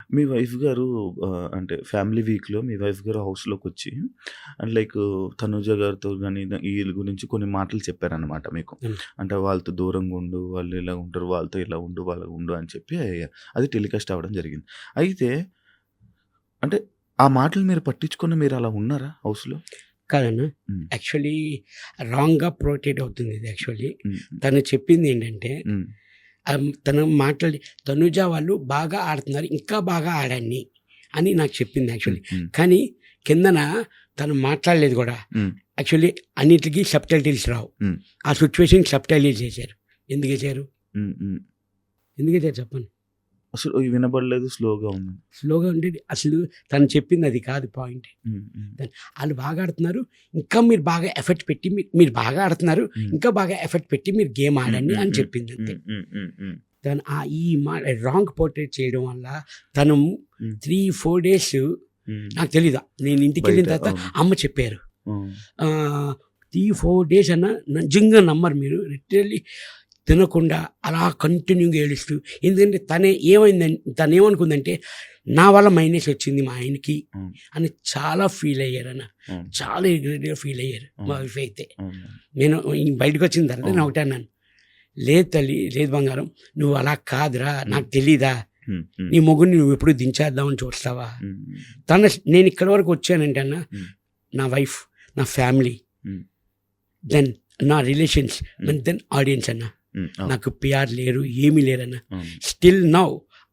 మీ wife గారు అంటే family వీక్‌లో మీ వైఫ్ గారు హౌస్‌లోకొచ్చి అండ్ లైక్ తనుజ గారితో గాని ఈళ్ళ గురించి కొన్ని మాటలు చెప్పారనమాట మీకు. హ్మ్. అంటే వాళ్ళతో దూరంగా ఉండు, వాళ్ళు ఇలా ఉంటారు, వాళ్ళతో ఇలా ఉండు, వాళ్ళ ఉండు అని చెప్పి అది టెలికాస్ట్ అవ్వడం జరిగింది. అయితే అంటే ఆ మాటలు మీరు పట్టించుకొని మీరు అలా ఉన్నారా హౌస్‌లో? కాదన్నా. హ్మ్. యాక్చువల్లీ రాంగ్‌గా పోర్ట్రేట్ అవుతుంది ఇది యాక్చువల్లీ. హ్మ్. తను చెప్పింది ఏంటంటే హ్మ్. తను మాట్లాడి తనుజ వాళ్ళు బాగా ఆడుతున్నారు, ఇంకా బాగా ఆడండి అని నాకు చెప్పింది యాక్చువల్లీ. హ్మ్. కానీ కిందన తను మాట్లాడలేదు కూడా. హ్మ్. యాక్చువల్లీ అన్నిటికీ సబ్‌టైటిల్స్ రావు. హ్మ్. ఆ సిట్యుయేషన్ సబ్‌టైటిల్స్ చేశారు. ఎందుకు చేశారు? హ్మ్. హ్మ్. ఎందుకు చేశారు చెప్పండి? అసలు వినబడలేదు. స్లోగా ఉంది. స్లోగా ఉండేది అసలు తను చెప్పింది అది కాదు పాయింట్. హ్మ్. హ్మ్. వాళ్ళు బాగా ఆడుతున్నారు, ఇంకా మీరు బాగా ఎఫర్ట్ పెట్టి మీరు బాగా ఆడుతున్నారు, హ్మ్. ఇంకా బాగా ఎఫర్ట్ పెట్టి మీరు గేమ్ హ్మ్. ఆడండి హ్మ్. అని హ్మ్. చెప్పింది అంతే. హ్మ్. హ్మ్. హ్మ్. తను ఈ రాంగ్ పోర్ట్రేట్ చేయడం వల్ల తను హ్మ్. 3-4 డేస్ హ్మ్. నాకు తెలీదు. నేను ఇంటికి వెళ్ళిన బయట తర్వాత అవును. అమ్మ చెప్పారు. హ్మ్. 3-4 డేస్ అన్న నిజంగా నమ్మరు మీరు. లిటరల్లీ తినకుండా అలా కంటిన్యూగా ఏడుస్తూ, ఎందుకంటే తను ఏమనుకుందంటే నా వల్ల మైనస్ వచ్చింది మా ఆయనకి హ్మ్. అని చాలా ఫీల్ అయ్యారన్న. హ్మ్. చాలా రిగ్రెట్‌గా ఫీల్ అయ్యారు మా వైఫ్ అయితే. అవును. నేను బయటకు వచ్చిన తర్వాత నేను ఒకటే అన్నాను, లేదు తల్లి, లేదు బంగారం, నువ్వు అలా కాదురా, నాకు తెలీదా, హ్మ్. హ్మ్. నీ మొగుడిని నువ్వు ఎప్పుడు దించేద్దామని చూస్తావా. హ్మ్. నేను ఇక్కడి వరకు వచ్చానంటే అన్న, హ్మ్. నా వైఫ్, నా ఫ్యామిలీ, హ్మ్. దెన్ నా రిలేషన్స్, దెన్ ఆడియన్స్ అన్న. హ్మ్. అవును. నాకు పిఆర్ లేరు, ఏమీ లేరన్న. అవును. స్టిల్ నౌ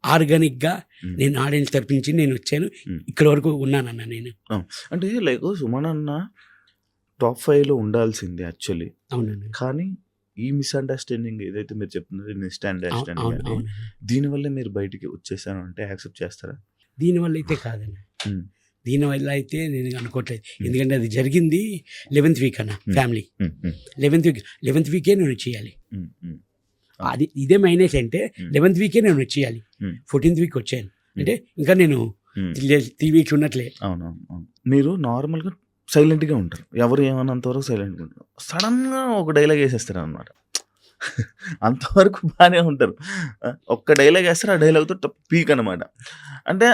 ఆర్గానిక్గా హ్మ్. నేను ఆడియన్స్ తరపించి నేను వచ్చాను, హ్మ్. ఇక్కడి వరకు ఉన్నానన్న నేను. అంటే లైక్ సుమన్ అన్న టాప్ 5లో ఉండాల్సిందే యాక్చువల్లీ. అవునండి. కానీ ఈ మిస్‌అండర్‌స్టాండింగ్ ఏదైతే మీరు చెప్తున్నారో ఈ మిస్‌అండర్‌స్టాండింగ్ అవును అది అవునండి. దీనివల్ల మీరు బయటికి వచ్చేసాను అంటే యాక్సెప్ట్ చేస్తారా? దీనివల్ల అయితే కాదన్న. హ్మ్. దీనివల్ల అయితే నేను అనుకోవట్లేదు. హ్మ్. ఎందుకంటే అది జరిగింది 11th వీక్ అన్న. హ్మ్. ఫ్యామిలీ హ్మ్. హ్మ్. 11th వీకే నేను వచ్చేయాలి. హ్మ్. హ్మ్. అది ఇదే మైనస్ అంటే హ్మ్. 11th వీకే నేను వచ్చేయాలి. హ్మ్. 14th వీక్ వచ్చాను అంటే ఇంకా నేను హ్మ్. 3 వీక్స్ ఉన్నట్లే. అవునవును. అవును. మీరు నార్మల్‌గా సైలెంట్‌గా ఉంటారు. ఎవరు ఏమన్నంత వరకు సైలెంట్‌గా ఉంటారు. సడెన్‌గా ఒక డైలాగ్ ఏసేస్తారనమాట. అంతవరకు బానే ఉంటారు. ఒక్క డైలాగ్ ఏస్తారు. ఆ డైలాగ్‌తో పీక్ అనమాట. అంటే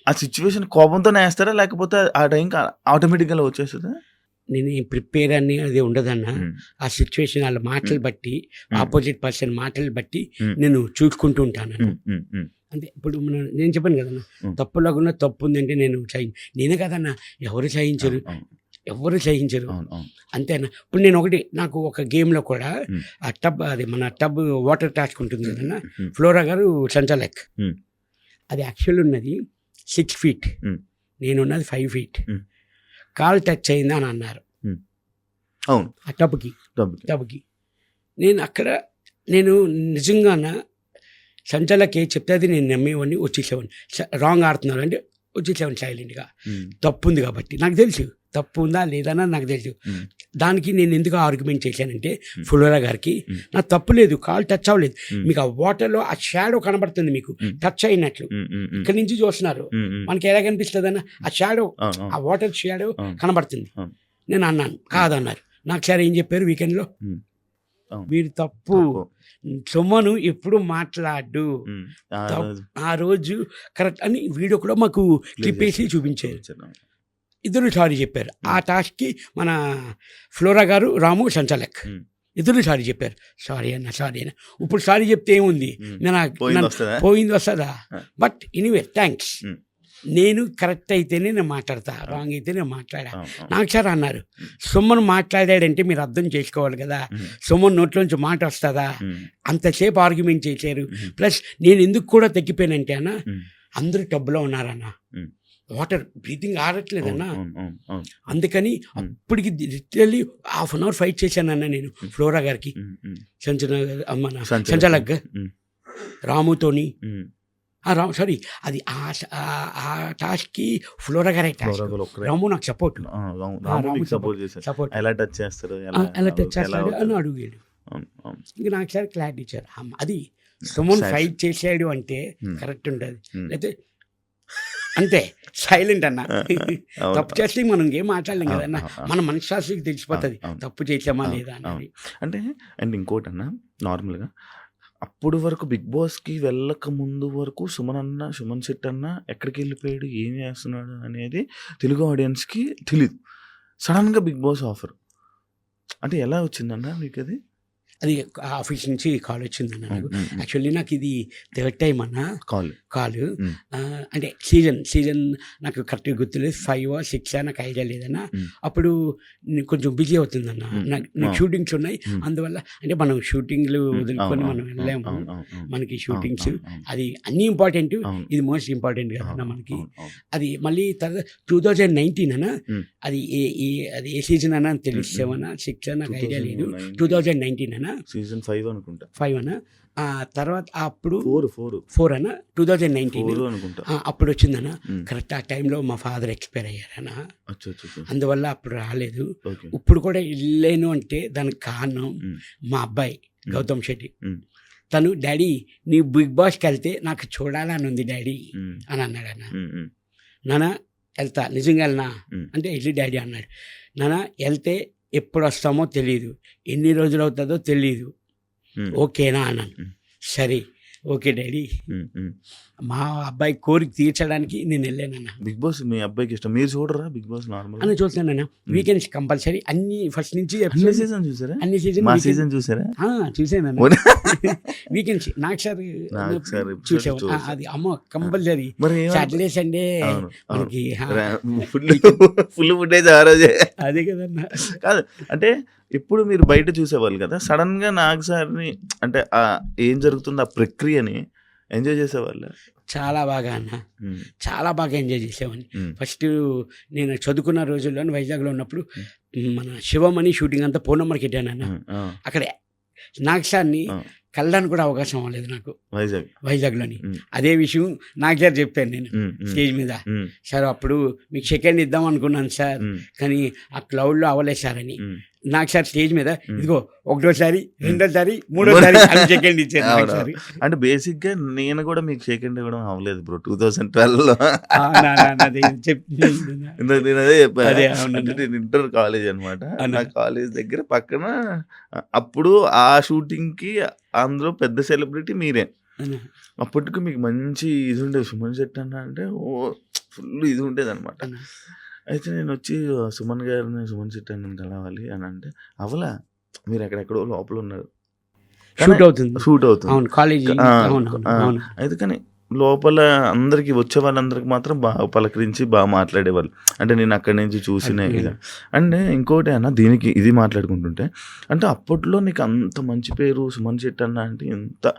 ఆ సిట్యుయేషన్ కోపంతోనే ఏస్తారా? లేకపోతే ఆ టైంకి ఆటోమేటిక్‌గా అలా వచ్చేస్తదా? నేను ప్రిపేర్ అని అది ఉండదన్న. హ్మ్. ఆ సిట్యుయేషన్ ఆళ్ళ మాటలు హ్మ్. బట్టి, హ్మ్. ఆపోజిట్ పర్సన్ మాటలు బట్టి హ్మ్. నేను చూసుకుంటూ ఉంటానన్న. హ్మ్. హ్మ్. హ్మ్. అంతే. ఇప్పుడు నేను చెప్పాను కదన్న, హ్మ్. తప్పు లేకుండా తప్పు ఉందంటే నేను నేనే కాదన్న, ఎవరు సహించరు. అవును. అవును. ఎవ్వరు సహించరు. అవును. అవును. అంతే అన్న. ఇప్పుడు నేను నాకు ఒక గేమ్‌లో కూడా హ్మ్. మన టబ్ వాటర్ టాస్క్ ఉంటుంది హ్మ్. కదన్న. హ్మ్. ఫ్లోరా గారు సంచాలక్. హ్మ్. అది యాక్చువల్ ఉన్నది 6 ఫీట్. హ్మ్. నేనున్నది 5 ఫీట్. హ్మ్. కాలు టచ్ అయిందా అని అన్నారు. హ్మ్. అవును. ఆ టబ్‌కి. డబ్బుకి. టబ్‌కి. నేను నిజంగాన సంచాలక్ ఏది చెప్తే అది నేను నమ్మేవాడిని, వచ్చేసేవాడిని. రాంగ్ ఆడుతున్నారు అంటే వచ్చేసేవాడిని సైలెంట్‌గా. హ్మ్. తప్పు ఉంది కాబట్టి. నాకు తెలుసు. తప్పు ఉందా లేదా అన్నది నాకు తెలుసు. హ్మ్. దానికి నేను ఎందుకు ఆర్గ్యుమెంట్ చేశానంటే హ్మ్. ఫ్లోరా గారికి, హ్మ్. నాకు తప్పు లేదు, కాలు టచ్ అవ్వలేదు. హ్మ్. మీకు ఆ వాటర్‌లో ఆ షాడో కనబడుతుంది మీకు. హ్మ్. టచ్ అయినట్లు. హ్మ్. హ్మ్. హ్మ్. ఇక్కడి నుంచి చూస్తున్నారు. హ్మ్. హ్మ్. మనకి ఎలా కనిపిస్తదన్న ఆ షాడో, అవును. ఆ అవును. వాటర్ షాడో అవును. కనబడుతుంది. అవును. నేను అన్నాను. కాదన్నారు. నాకు సార్ ఏం చెప్పారు వీకెండ్‌లో, హ్మ్. అవును. మీరు తప్పు. తప్పు. సుమను ఎప్పుడు మాట్లాడు. హ్మ్. ఆ రోజు ఆ రోజు కరెక్ట్ అని వీడియో కూడా మాకు ప్లే క్లిప్ వేసి చేశారు. చూపించారు. చూపించారు. ఇద్దరు సారీ చెప్పారు. ఆ హ్మ్. టాస్క్‌కి మన ఫ్లోరా గారు, రాము, సంచాలక్ హ్మ్. ఇద్దరు సారీ చెప్పారు. సారీ అన్న, సారీ అన్న. ఇప్పుడు సారీ చెప్తే ఏముంది? హ్మ్. నన్ను పోయిందొస్తదా? పోయింది వస్తదా? ఆ! But anyway thanks. హ్మ్. నేను కరెక్ట్ అయితేనే నేను మాట్లాడతా. అవును. రాంగ్ అయితే నేను మాట్లాడా. అవును. అవును. నాకు సార్ అన్నారు, హ్మ్. సుమన్ మాట్లాడాడంటే మీరు అర్థం చేసుకోవాలి కదా! హ్మ్. సుమన్ నోట్లోంచి మాట వస్తదా? హ్మ్. అంతసేపు ఆర్గ్యుమెంట్ చేశారు. హ్మ్. ప్లస్ నేను ఎందుకు కూడా తగ్గిపోయానంటే అన్న, హ్మ్. అందరూ టబ్‌లో ఉన్నారన్న. హ్మ్. వాటర్ బ్రీతింగ్ అవును. ఆడట్లేదన్న. అవును. అవును. అవును. అందుకని హ్మ్. అప్పటికి literally half an hour fight చేశానన్న నేను హ్మ్. ఫ్లోరా గారికి, హ్మ్. హ్మ్. మన సంచలనం. సంచాలక్, హ్మ్. రాముతోని. హ్మ్. సారీ, అది ఆ టాస్క్‌కి ఫ్లోరా గారే టాస్క్. ఫ్లోరా ఒక్కరే. రాము నాకు సపోర్ట్. రాము రాము మీకు సపోర్ట్ చేశారు. సపోర్ట్. ఎలా టచ్ చేస్తారు? ఎలా ఎలా టచ్ ఎలా చేస్తాడు అని అవుతారు? అడిగాడు. అవును. అవును. ఇంక నాకు సార్ క్లారిటీ ఇచ్చారు. అది సుమన్ సైలెన్స్. ఫైట్ చేసాడు అంటే హ్మ్. కరెక్ట్ ఉంటది. హ్మ్. లేతే అంతే సైలెంట్ అన్న. అవును. తప్పు చేస్తే మనం ఇంకేం మాట్లాడలేం అవును. కదన్న. అవును. మన మనశ్శాస్త్రికి అవును. తెలిసిపోతది అవును. తప్పు చేసామా అవును. లేదా అవును. అనేది. అంటే అండ్ ఇంకోటన్నా నార్మల్‌గా అప్పుడు వరకు 'బిగ్ బాస్'కి వెళ్ళక ముందు వరకు సుమన్ శెట్టి అన్న ఎక్కడికెళ్ళిపోయాడు, ఏం చేస్తున్నాడు అనేది తెలుగు ఆడియన్స్‌కి తెలీదు. సడెన్‌గా 'బిగ్ బాస్' ఆఫర్. అంటే ఎలా వచ్చిందన్న మీకది? అది ఆఫీస్ నుంచి కాల్ వచ్చిందన్న నాకు. హ్మ్. హ్మ్. యాక్చువల్లీ నాకు ఇది థర్డ్ టైం అన్న కాల్. కాలు. అంటే సీజన్ నాకు కరెక్ట్‌గా గుర్తులేదు. 5 or 6 నాకు ఐడియా లేదన్న. అప్పుడు నేను కొంచెం బిజీ అవుతుందన్న. నాకు షూటింగ్స్ ఉన్నాయి. అందువల్ల అంటే మనం షూటింగ్లు వదులుకొని మనం వెళ్ళలేము. మనకి షూటింగ్స్ అది అన్నీ ఇంపార్టెంట్. ఇది మోస్ట్ ఇంపార్టెంట్ కదన్న మనకి. అది మళ్ళీ తర్వాత 2019 అన్న. అది ఏ సీజన్ అన్న తెలియదు. 7 or 6 నాకు ఐడియా లేదు. 2019 అన్న. సీజన్ 5 అనుకుంటా. 5 అన్న. తర్వాత అప్పుడు 4 అన్న 2019 4 అనుకుంటా. అప్పుడు వచ్చిందన్న. కరెక్ట్ ఆ టైంలో మా ఫాదర్ ఎక్స్పైర్ అయ్యారన్న. అందువల్ల అప్పుడు రాలేదు. ఇప్పుడు కూడా వెళ్ళలేను అంటే దానికి కారణం మా అబ్బాయి గౌతమ్ శెట్టి. తను డాడీ నీ బిగ్ బాస్కి వెళ్తే నాకు చూడాలని ఉంది డాడీ అని అన్నాడు అన్న. నాన్న వెళ్తా, నిజంగా వెళ్ళనా అంటే వెళ్ళి డాడీ అన్నాడు. నాన్న వెళ్తే ఎప్పుడు వస్తామో తెలియదు, ఎన్ని రోజులు అవుతుందో తెలియదు, ఓకేనా అన్నాను. సరే ఓకే డాడీ. మా అబ్బాయి కోరిక తీర్చడానికి నేను వెళ్ళానన్న. 'బిగ్ బాస్' మీ అబ్బాయికి ఇష్టం. మీరు చూడరా 'బిగ్ బాస్' నార్మల్? అని చూస్తానన్న. వీకెండ్స్ కంపల్సరీ అన్ని ఫస్ట్ నుంచి అన్ని సీజన్ చూసారా? అన్ని సీజన్ మా సీజన్ చూసారా? చూసానన్న. వీకెండ్స్ నాకు సార్ చూసాను. అది అమ్మ కంపల్సరీ సాటర్డే సండే మనకి ఫుల్ ఫుటేజ్ ఆ రోజే. అదే కదన్నా. కాదు అంటే ఎప్పుడు మీరు బయట చూసేవాళ్ళు కదా, సడన్ గా నాగ్ సార్ని అంటే ఏం జరుగుతుంది ఆ ప్రక్రియని ఎంజాయ్ చేసేవాళ్ళు? చాలా బాగా అన్న, చాలా బాగా ఎంజాయ్ చేసేవాడిని. ఫస్ట్ నేను చదువుకున్న రోజుల్లో వైజాగ్లో ఉన్నప్పుడు మన శివమణి షూటింగ్ అంతా ఫోన్ నెంబర్కి పెట్టానన్న. అక్కడ నాగ్ సార్ని కలడానికి కూడా అవకాశం అవ్వలేదు నాకు వైజాగ్లోని. అదే విషయం నాగ్ సార్ చెప్పాను నేను స్టేజ్ మీద. సార్ అప్పుడు మీకు సెకండ్ ఇద్దాం అనుకున్నాను సార్, కానీ ఆ క్లౌడ్లో అవ్వలేదు సార్ అని. నాకు సార్ స్టేజ్ మీద ఇదిగో ఒకటోసారి, రెండోసారి, మూడోసారి సెకండ్ ఇచ్చారు. అంటే బేసిక్ గా నేను కూడా మీకు సెకండ్ ఇవ్వడం అవ్వలేదు బ్రో 2012లో. నేను ఇంటర్ కాలేజ్ అనమాట. నా కాలేజ్ దగ్గర పక్కన అప్పుడు ఆ షూటింగ్ కి అందులో పెద్ద సెలబ్రిటీ మీరే. అప్పటికి మీకు మంచి ఇది ఉండేది. సుమన్ శెట్టి అన్న అంటే ఫుల్ ఇది ఉండేది అనమాట. అయితే నేను వచ్చి సుమన్ శెట్టి అన్నని కలవాలి అని అంటే అవలా, మీరు ఎక్కడెక్కడో లోపల ఉన్నారు, షూట్ అవుతుంది కాలేజ్. అయితే కానీ లోపల అందరికి వచ్చే వాళ్ళందరికి మాత్రం బాగా పలకరించి బాగా మాట్లాడేవాళ్ళు. అంటే నేను అక్కడి నుంచి చూసిన ఇది. అంటే ఇంకోటి అన్న, దీనికి ఇది మాట్లాడుకుంటుంటే అంటే అప్పట్లో నీకు అంత మంచి పేరు సుమన్ శెట్టి అన్న అంటే ఎంత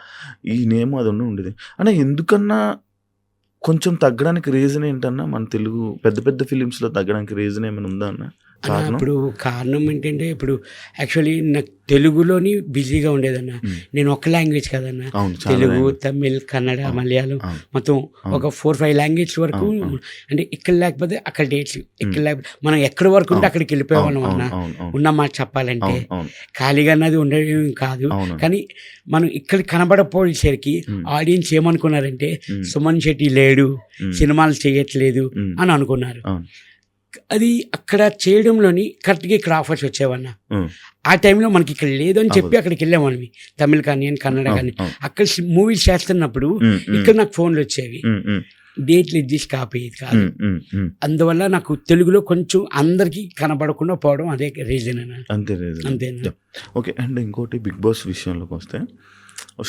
ఈ నేమ్ అది ఉండేది అంటే ఎందుకన్నా కొంచెం తగ్గడానికి రీజన్ ఏంటన్నా? మన తెలుగు పెద్ద పెద్ద ఫిలిమ్స్లో తగ్గడానికి రీజన్ ఏమైనా ఉందా అన్న? ఇప్పుడు కారణం ఏంటంటే ఇప్పుడు యాక్చువల్లీ నాకు తెలుగులోని బిజీగా ఉండేదన్న. నేను ఒక లాంగ్వేజ్ కదన్నా, తెలుగు, తమిళ్, కన్నడ, మలయాళం మొత్తం ఒక 4-5 లాంగ్వేజ్ వరకు. అంటే ఇక్కడ లేకపోతే అక్కడ డేట్స్, ఇక్కడ లేకపోతే మనం ఎక్కడి వరకు ఉంటే అక్కడికి వెళ్ళిపోయేవాళ్ళం అన్న. ఉన్న మాట చెప్పాలంటే ఖాళీగా అన్నది ఉండేది కాదు. కానీ మనం ఇక్కడ కనబడపోయేసరికి ఆడియన్స్ ఏమనుకున్నారంటే సుమన్ శెట్టి లేడు, సినిమాలు చేయట్లేదు అని అనుకున్నారు. అది అక్కడ చేయడంలోని కరెక్ట్గా ఇక్కడ ఆఫర్స్ వచ్చేవన్న. ఆ టైంలో మనకి ఇక్కడ లేదు అని చెప్పి అక్కడికి వెళ్ళామని, తమిళ్ కానీ కన్నడ కానీ. అక్కడ మూవీస్ చేస్తున్నప్పుడు ఇక్కడ నాకు ఫోన్లు వచ్చేవి, డేట్లు అడ్జస్ట్ కాపోయేది కాదు. అందువల్ల నాకు తెలుగులో కొంచెం అందరికీ కనబడకుండా పోవడం అదే రీజన్ అన్న. అంతేనా? ఓకే. అండ్ ఇంకోటి 'బిగ్ బాస్' విషయంలోకి వస్తే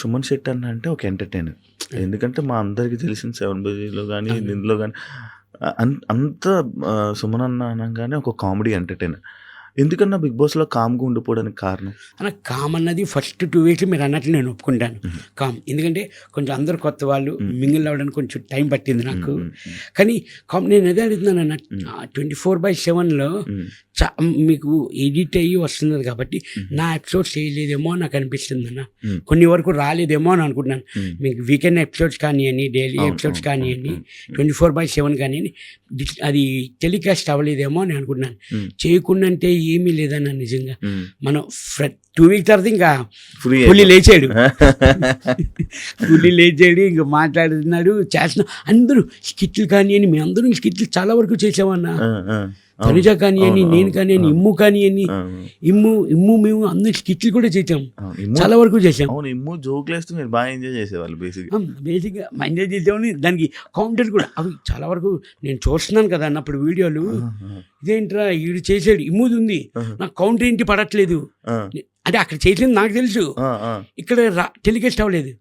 సుమన్ శెట్టి అన్న అంటే ఒక ఎంటర్టైనర్. ఎందుకంటే మా అందరికీ తెలిసిన 7 బజీలో కానీ దీంట్లో కానీ అంత సుమన్ అన్న అనగానే ఒక కామెడీ ఎంటర్టైనర్. ఎందుకన్నా 'బిగ్ బాస్'లో కామ్గా ఉండిపోవడానికి కారణం? అన్న కామ్ అన్నది ఫస్ట్ 2 weeks మీరు అన్నట్లు నేను ఒప్పుకుంటాను కామ్. ఎందుకంటే కొంచెం అందరు కొత్త వాళ్ళు మింగిల్ అవ్వడానికి కొంచెం టైం పట్టింది నాకు. కానీ కామ్ నేను అదే అడుగుతున్నాను అన్న, 24/7లో మీకు ఎడిట్ అయ్యి వస్తున్నది కాబట్టి నా ఎపిసోడ్స్ చేయలేదేమో నాకు అనిపిస్తుంది అన్న. కొన్ని వరకు రాలేదేమో అని అనుకుంటున్నాను. మీకు వీకెండ్ ఎపిసోడ్స్ కానివ్వండి, డైలీ ఎపిసోడ్స్ కానివ్వండి, 24/7 కానివ్వండి, అది టెలికాస్ట్ అవ్వలేదేమో అని అనుకుంటున్నాను. చేయకుండా అంటే ఏమీ లేదన్న. నిజంగా మనం 2 weeks తర్వాత ఇంకా పులి లేచాడు ఇంకా మాట్లాడుతున్నాడు, చేస్తున్నాం. అందరూ స్కిట్లు కానివ్వండి, మేము అందరూ స్కిట్లు చాలా వరకు చేసామన్నా. తనుజ కానివ్వండి, అవును, నేను అవును, కానివ్వండి, అవును. ఇమ్ము కానివ్వండి, అవును. ఇమ్ము మేము అందరు స్కిట్లు కూడా చేసాం, ఇమ్ము చాలా వరకు చేసాం. అవును ఇమ్ము జోకులు వేస్తే మీరు బాగా ఎంజాయ్ చేసేవాళ్ళు బేసిక్. బేసిక్గా ఎంజాయ్ చేసామని దానికి కౌంటర్ కూడా అవి చాలా వరకు నేను చూస్తున్నాను కదా అన్నప్పుడు వీడియోలు, ఇదేంట్రా వీడు చేసాడు ఇమ్ముది ఉంది, నాకు కౌంటర్ ఏంటి పడట్లేదు అంటే అక్కడ చేసింది నాకు తెలుసు, ఇక్కడ టెలికాస్ట్ అవ్వలేదు.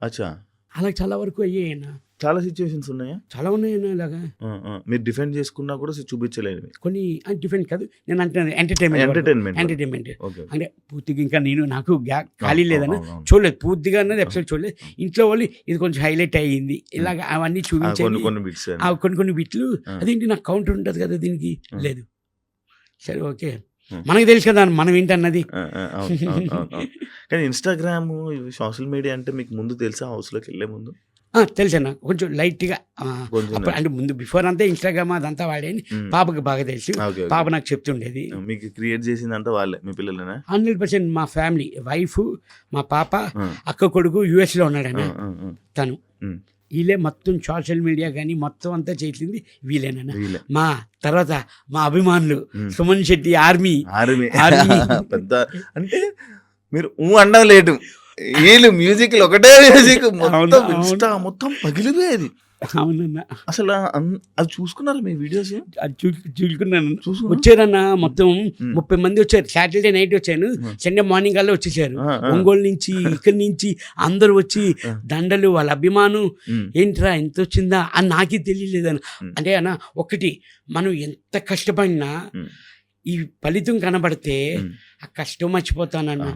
అచ్చా, అలా చాలా వరకు అయ్యాయన్న, చాలా సిచ్యువేషన్స్ ఉన్నాయా? చాలా ఉన్నాయన్న ఇలాగా. మీరు డిఫెండ్ చేసుకున్నా కూడా చూపించలేదు. కొన్ని డిఫరెంట్ కాదు, నేను అంటున్నాను ఎంటర్టైన్మెంట్ ఓకే. అంటే పూర్తిగా ఇంకా నాకు ఖాళీ లేదన్న, అవును. చూడలేదు పూర్తిగా అన్నది ఎపిసోడ్ చూడలేదు. ఇంట్లో వాళ్ళు ఇది కొంచెం హైలైట్ అయ్యింది ఇలాగ అవన్నీ చూపించాలి, కొన్ని బిట్స్ కొన్ని బిట్లు. అదేంటి నాకు కౌంటర్ ఉంటుంది కదా దీనికి, లేదు. సరే ఓకే, మనకు తెలుసు కదా మనం ఏంటన్నది. కానీ ఇన్స్టాగ్రామ్ సోషల్ మీడియా అంటే మీకు ముందు తెలుసా? హౌస్లోకి వెళ్ళే ముందు తెలుసన్న కొంచెం లైట్గా, కొంచెం అంటే ముందు బిఫోర్ అంతా ఇన్స్టాగ్రామ్ అదంతా వాడేని పాపకి బాగా తెలుసు, ఓకే, పాప నాకు చెప్తుండేది. మీకు క్రియేట్ చేసిందంతా వాళ్ళే, మీ పిల్లలేనా? 100% మా ఫ్యామిలీ, వైఫ్, మా పాప, అక్క కొడుకు యుఎస్లో ఉన్నాడన్న తను, వీళ్ళే మొత్తం సోషల్ మీడియా కానీ మొత్తం అంతా చేసింది వీళ్ళేనన్నా. మా తర్వాత మా అభిమానులు సుమన్ శెట్టి ఆర్మీ పెద్ద అంటే మీరు అండం లేటు, వీళ్ళు మ్యూజిక్ ఒకటే మ్యూజిక్ మొత్తం ఇన్స్టా మొత్తం పగిలిపోయేది. అవునన్నా, అసలు అది చూసుకున్నారా మీ వీడియోస్? చూసుకున్నాను, వచ్చారన్న మొత్తం 30 మంది వచ్చారు. సాటర్డే నైట్ వచ్చాను, సండే మార్నింగ్ కల్లా వచ్చేసారు. ఒంగోలు నుంచి ఇక్కడి నుంచి అందరూ వచ్చి దండలు, వాళ్ళ అభిమానం, ఏంట్రా ఎంత వచ్చిందా అని నాకే తెలియలేదన్న. అంటే అన్న ఒకటి, మనం ఎంత కష్టపడినా ఈ ఫలితం కనబడితే ఆ కష్టం మర్చిపోతానన్నా.